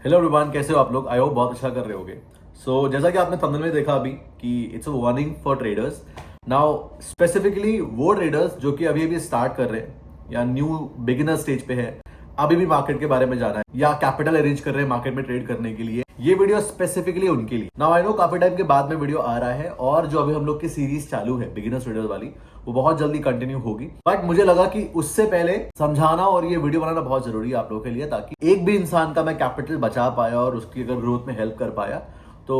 Hello everyone, कैसे हो आप लोग? आई होप बहुत अच्छा कर रहे होगे। जैसा कि आपने थंबनेल में देखा अभी कि it's a warning for traders. Now specifically वो ट्रेडर्स जो कि अभी अभी स्टार्ट कर रहे हैं या न्यू बिगिनर स्टेज पे है, अभी भी मार्केट के बारे में जाना है या कैपिटल अरेंज कर रहे हैं मार्केट में ट्रेड करने के लिए, ये वीडियो स्पेसिफिकली उनके लिए। नाउ आई नो काफी टाइम के बाद में वीडियो आ रहा है और जो अभी हम लोग की सीरीज चालू है बिगिनर्स ट्रेडर्स वाली, वो बहुत जल्दी कंटिन्यू होगी। बट मुझे लगा कि उससे पहले समझाना और ये वीडियो बनाना बहुत जरूरी है आप लोगों के लिए, ताकि एक भी इंसान का मैं कैपिटल बचा पाया और उसकी अगर ग्रोथ में हेल्प कर पाया तो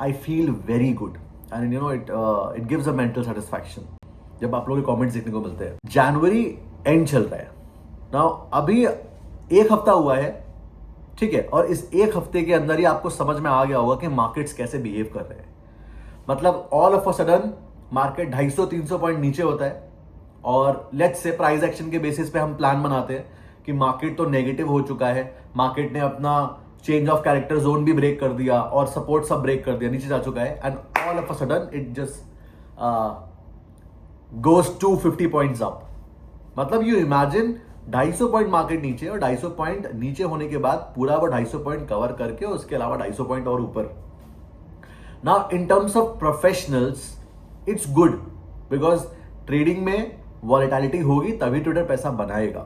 I feel very good and you know it gives a mental satisfaction जब आप लोगों के कमेंट्स देखने को मिलते हैं। जनवरी एंड चल रहा है ना, अभी एक हफ्ता हुआ है, ठीक है, और इस एक हफ्ते के अंदर ही आपको समझ में आ गया होगा कि मार्केट्स कैसे बिहेव कर रहे हैं। मतलब all of a sudden market 250-300 point नीचे होता है और लेट्स से प्राइस एक्शन के बेसिस पे हम प्लान बनाते हैं कि मार्केट तो नेगेटिव हो चुका है, मार्केट ने अपना चेंज ऑफ कैरेक्टर जोन भी ब्रेक कर दिया और सपोर्ट सब ब्रेक कर दिया, नीचे जा चुका है, and all of a sudden it just goes to 50 points up. मतलब यू इमेजिन 250 पॉइंट मार्केट नीचे और 250 पॉइंट नीचे होने के बाद पूरा वो 250 पॉइंट कवर करके उसके अलावा 250 पॉइंट और ऊपर। Now in terms of professionals it's good because trading में वॉलेटिलिटी होगी तभी ट्रेडर पैसा बनाएगा।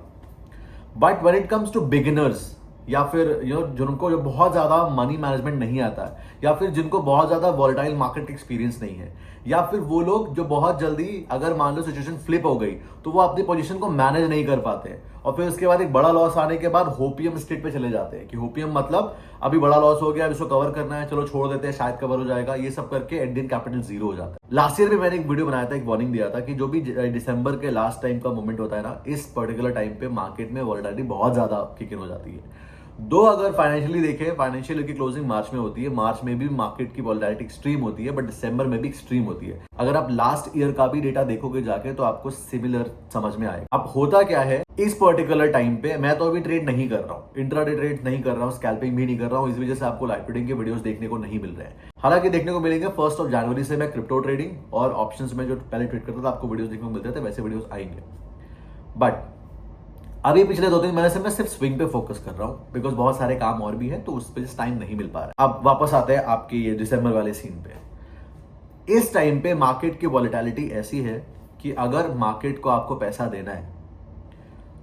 But when it comes to beginners या फिर जिनको जो बहुत ज्यादा मनी मैनेजमेंट नहीं आता है या फिर जिनको बहुत ज्यादा वॉलेटाइल मार्केट एक्सपीरियंस नहीं है या फिर वो लोग जो बहुत जल्दी अगर मान लो सिचुएशन फ्लिप हो गई तो वो अपनी पोजीशन को मैनेज नहीं कर पाते और फिर उसके बाद एक बड़ा लॉस आने के बाद होपियम स्टेट पे चले जाते हैं कि होपियम मतलब अभी बड़ा लॉस हो गया, अब इसको कवर करना है, चलो छोड़ देते हैं, शायद कवर हो जाएगा, ये सब करके इंडियन कैपिटल जीरो हो जाता है। लास्ट ईयर भी मैंने एक वीडियो बनाया था, एक वार्निंग दिया था कि जो भी दिसंबर के लास्ट टाइम का मोमेंट होता है ना, इस पर्टिकुलर टाइम पे मार्केट में वॉलेटिलिटी बहुत ज्यादा किक इन हो जाती है। दो अगर फाइनेंशियली देखें, फाइनेंशियल ईयर की क्लोजिंग मार्च में होती है, मार्च में भी मार्केट की वॉलेटिलिटी एक्सट्रीम होती है, बट दिसंबर में भी एक्सट्रीम होती है। अगर आप लास्ट ईयर का भी डेटा देखोगे जाके तो आपको सिमिलर समझ में आएगा। अब होता क्या है इस पर्टिकुलर टाइम पे, मैं तो अभी ट्रेड नहीं कर रहा हूँ, इंट्राडे ट्रेड नहीं कर रहा हूँ, स्कैल्पिंग भी नहीं कर रहा हूँ, इस वजह से आपको लाइव ट्रेडिंग के वीडियोस देखने को नहीं मिल रहे हैं। हालांकि देखने को मिलेंगे 1 जनवरी से मैं क्रिप्टो ट्रेडिंग और ऑप्शंस में जो पहले ट्रेड करता था आपको वीडियोस देखने को मिलते थे, वैसे वीडियोस आएंगे। बट अभी पिछले 2-3 महीने से मैं सिर्फ स्विंग पे फोकस कर रहा हूं बिकॉज बहुत सारे काम और भी है तो उस पर टाइम नहीं मिल पा रहा है। अब वापस आते हैं आपके ये दिसंबर वाले सीन पे। इस टाइम पे मार्केट की वॉलेटिलिटी ऐसी है कि अगर मार्केट को आपको पैसा देना है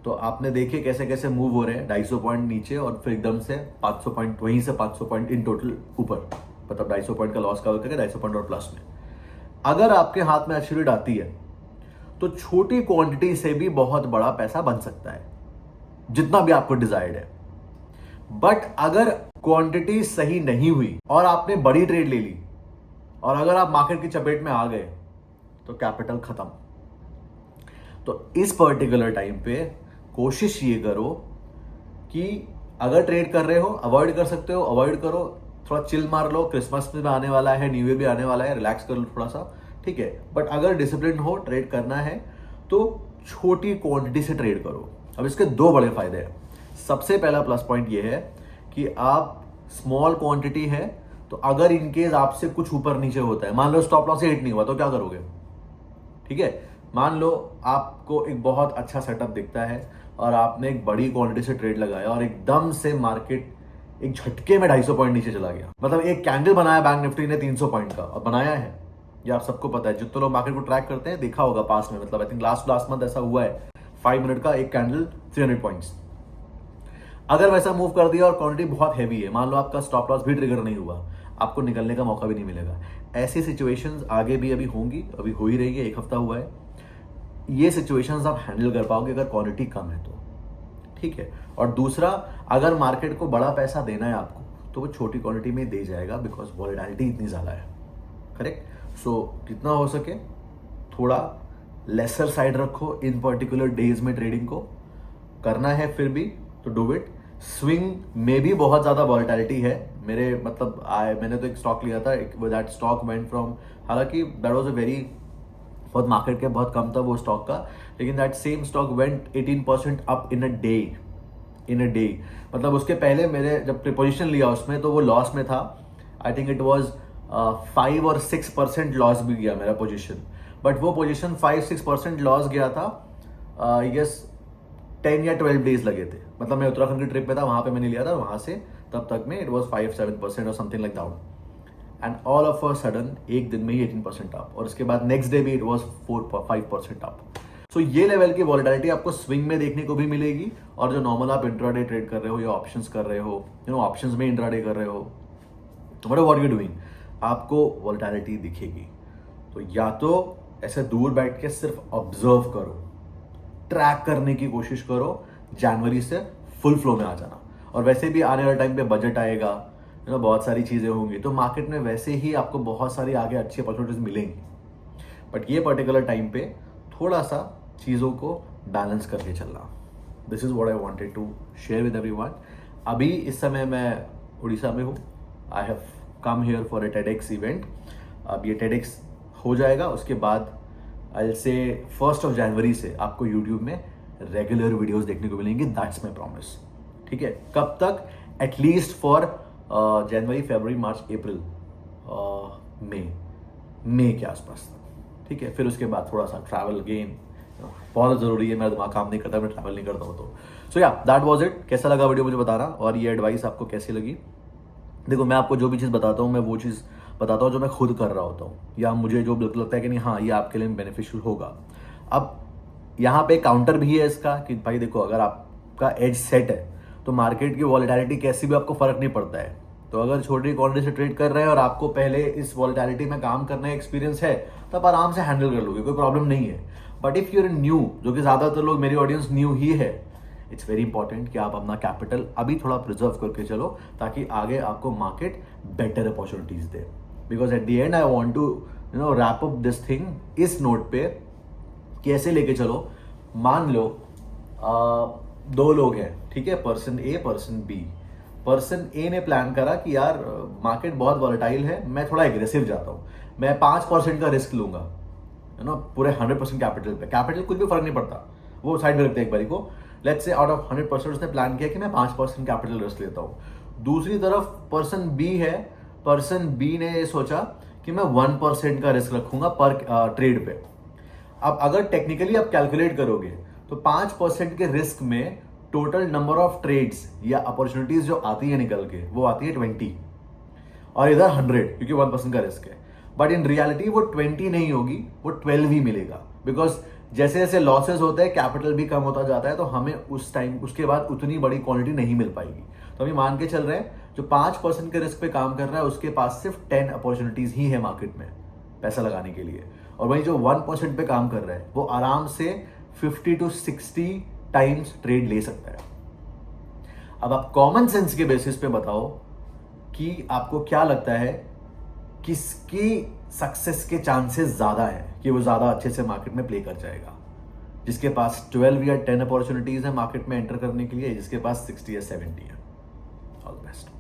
तो आपने देखे कैसे कैसे मूव हो रहे हैं, 250 पॉइंट नीचे और फिर एकदम से 500 पॉइंट, वहीं से 500 पॉइंट इन टोटल ऊपर, मतलब 250 पॉइंट का लॉस कवर करके 250 पॉइंट और प्लस में। अगर आपके हाथ में अच्छी रीड आती है तो छोटी क्वांटिटी से भी बहुत बड़ा पैसा बन सकता है, जितना भी आपको डिजायर्ड है। बट अगर क्वांटिटी सही नहीं हुई और आपने बड़ी ट्रेड ले ली और अगर आप मार्केट की चपेट में आ गए तो कैपिटल खत्म। तो इस पर्टिकुलर टाइम पे कोशिश ये करो कि अगर ट्रेड कर रहे हो, अवॉइड कर सकते हो अवॉइड करो, थोड़ा चिल मार लो, क्रिसमस में आने वाला है, न्यू ईयर भी आने वाला है, रिलैक्स कर लो थोड़ा सा, ठीक है। बट अगर डिसिप्लिन हो, ट्रेड करना है तो छोटी क्वांटिटी से ट्रेड करो। अब इसके दो बड़े फायदे हैं। सबसे पहला प्लस पॉइंट ये है कि आप स्मॉल क्वांटिटी है तो अगर इनकेस आपसे कुछ ऊपर नीचे होता है, मान लो स्टॉप लॉस से हिट नहीं हुआ तो क्या करोगे, ठीक है। मान लो आपको एक बहुत अच्छा सेटअप दिखता है और आपने एक बड़ी क्वांटिटी से ट्रेड लगाया और एकदम से मार्केट एक झटके में 250 पॉइंट नीचे चला गया। मतलब एक कैंडल बनाया बैंक निफ्टी ने 300 पॉइंट का, और बनाया है, ये आप सबको पता है, जितने लोग मार्केट को ट्रैक करते हैं देखा होगा पास में, मतलब आई थिंक लास्ट मंथ ऐसा हुआ है, 5 मिनट का एक कैंडल 300 पॉइंट्स। अगर वैसा मूव कर दिया और क्वांटिटी बहुत हैवी है, मान लो आपका स्टॉप लॉस भी ट्रिगर नहीं हुआ, आपको निकलने का मौका भी नहीं मिलेगा। ऐसी सिचुएशंस आगे भी अभी होंगी, अभी हो ही रही है, एक हफ्ता हुआ है। ये सिचुएशंस आप हैंडल कर पाओगे अगर क्वांटिटी कम है तो, ठीक है। और दूसरा, अगर मार्केट को बड़ा पैसा देना है आपको तो वो छोटी क्वांटिटी में दे जाएगा बिकॉज वॉलेटिलिटी इतनी ज्यादा है, करेक्ट। सो जितना हो सके थोड़ा लेसर साइड रखो इन पर्टिकुलर डेज में, ट्रेडिंग को करना है फिर भी तो डू इट। स्विंग में भी बहुत ज्यादा वॉलेटिलिटी है, मेरे मतलब मैंने तो एक स्टॉक लिया था, दैट स्टॉक वेंट फ्रॉम, हालांकि दैट वाज अ वेरी, बहुत मार्केट के बहुत कम था वो स्टॉक का, लेकिन that same stock went 18% up in a day. मतलब उसके पहले मेरे जब पोजीशन लिया उसमें तो वो लॉस में था, आई थिंक इट वाज 5 और 6% लॉस भी गया मेरा पोजीशन। बट वो पोजीशन 5-6% लॉस गया था, आई गेस 10 या 12 डेज लगे थे। मतलब मैं उत्तराखंड की ट्रिप पे था, वहां पे मैंने लिया था, वहां से तब तक में इट वॉज 5-7% और something like down, and all of a sudden एक दिन में ही 18% अप, और उसके बाद नेक्स्ट डे भी इट वॉज 4-5% अप। सो ये लेवल की वॉलेटिलिटी आपको स्विंग में देखने को भी मिलेगी, और जो नॉर्मल आप इंट्राडे ट्रेड कर रहे हो या ऑप्शंस कर रहे हो, ऑप्शंस में इंट्राडे कर रहे हो, व्हाट यू डूइंग, आपको वॉलेटिलिटी दिखेगी। तो या तो ऐसे दूर बैठ के सिर्फ ऑब्जर्व करो, ट्रैक करने की कोशिश करो, जनवरी से फुल फ्लो में आ जाना। और वैसे भी आने वाले टाइम पे बजट आएगा, बहुत सारी चीजें होंगी, तो मार्केट में वैसे ही आपको बहुत सारी आगे अच्छी अपॉर्चुनिटीज मिलेंगी। बट ये पर्टिकुलर टाइम पे थोड़ा सा चीजों को बैलेंस करके चलना। This is what I wanted to share with everyone. अभी इस समय मैं उड़ीसा में हूँ। I have come here for a TEDx event. अब ये TEDx हो जाएगा, उसके बाद आई से 1 जनवरी से आपको यूट्यूब में रेगुलर वीडियोस देखने को मिलेंगे। That's my promise. ठीक है, कब तक? एटलीस्ट फॉर जनवरी, फरवरी, मार्च, अप्रैल, मई के आसपास। ठीक है, फिर उसके बाद थोड़ा सा ट्रैवल गेन बहुत ज़रूरी है। मेरा दिमाग काम नहीं करता, मैं ट्रैवल नहीं करता हूँ। तो सो या दैट वाज इट। कैसा लगा वीडियो मुझे बताना, और ये एडवाइस आपको कैसी लगी। देखो, मैं आपको जो भी चीज़ बताता हूँ, मैं वो चीज़ बताता हूँ जो मैं खुद कर रहा होता हूँ, या मुझे जो बिल्कुल लगता है कि नहीं हाँ ये आपके लिए बेनिफिशियल होगा। अब यहाँ पे काउंटर भी है इसका कि भाई देखो, अगर आपका एज सेट है तो मार्केट की वॉलेटिलिटी कैसी भी आपको फर्क नहीं पड़ता है। तो अगर छोटी क्वांटिटी से ट्रेड कर रहे हैं और आपको पहले इस वॉलेटिलिटी में काम करने का एक्सपीरियंस है, तो आप आराम से हैंडल कर लोगे, कोई प्रॉब्लम नहीं है। बट इफ यूर न्यू, जो कि ज्यादातर लोग, मेरी ऑडियंस न्यू ही है, इट्स वेरी इंपॉर्टेंट कि आप अपना कैपिटल अभी थोड़ा प्रिजर्व करके चलो, ताकि आगे आपको मार्केट बेटर अपॉर्चुनिटीज दे। Because at the end I want to wrap up this thing इस नोट पे कि ऐसे लेके चलो। मान लो 2 लोग हैं, ठीक है, पर्सन ए, पर्सन बी। पर्सन ए ने प्लान करा कि यार मार्केट बहुत वॉलेटाइल है, मैं थोड़ा एग्रेसिव जाता हूँ, मैं 5% का रिस्क लूंगा, पूरे 100% कैपिटल पे। कैपिटल कुछ भी फर्क नहीं पड़ता, वो साइड में रखते हैं एक बारी को। लेट्स से आउट ऑफ 100% उसने प्लान किया कि मैं 5% कैपिटल रिस्क लेता हूँ। दूसरी तरफ पर्सन बी है, पर्सन बी ने ये सोचा कि मैं 1% का रिस्क रखूंगा पर ट्रेड पे। अब अगर टेक्निकली आप कैलकुलेट करोगे तो 5% के रिस्क में टोटल नंबर ऑफ ट्रेड्स या अपॉर्चुनिटीज जो आती है निकल के, वो आती है 20, और इधर 100, क्योंकि 1% का रिस्क है। बट इन रियलिटी वो 20 नहीं होगी, वो 12 ही मिलेगा। बिकॉज जैसे जैसे लॉसेस होते हैं, कैपिटल भी कम होता जाता है, तो हमें उस टाइम उसके बाद उतनी बड़ी क्वांटिटी नहीं मिल पाएगी। तो अभी मान के चल रहे हैं जो 5% के रिस्क पे काम कर रहा है, उसके पास सिर्फ 10 अपॉर्चुनिटीज ही है मार्केट में पैसा लगाने के लिए। और वही जो 1% पे काम कर रहा है, वो आराम से 50 to 60 टाइम्स ट्रेड ले सकता है। अब आप कॉमन सेंस के बेसिस पे बताओ कि आपको क्या लगता है किसकी सक्सेस के चांसेस ज्यादा है कि वो ज्यादा अच्छे से मार्केट में प्ले कर जाएगा। जिसके पास 12 या 10 अपॉर्चुनिटीज है मार्केट में एंटर करने के लिए, जिसके पास 60 या 70 है। All the best.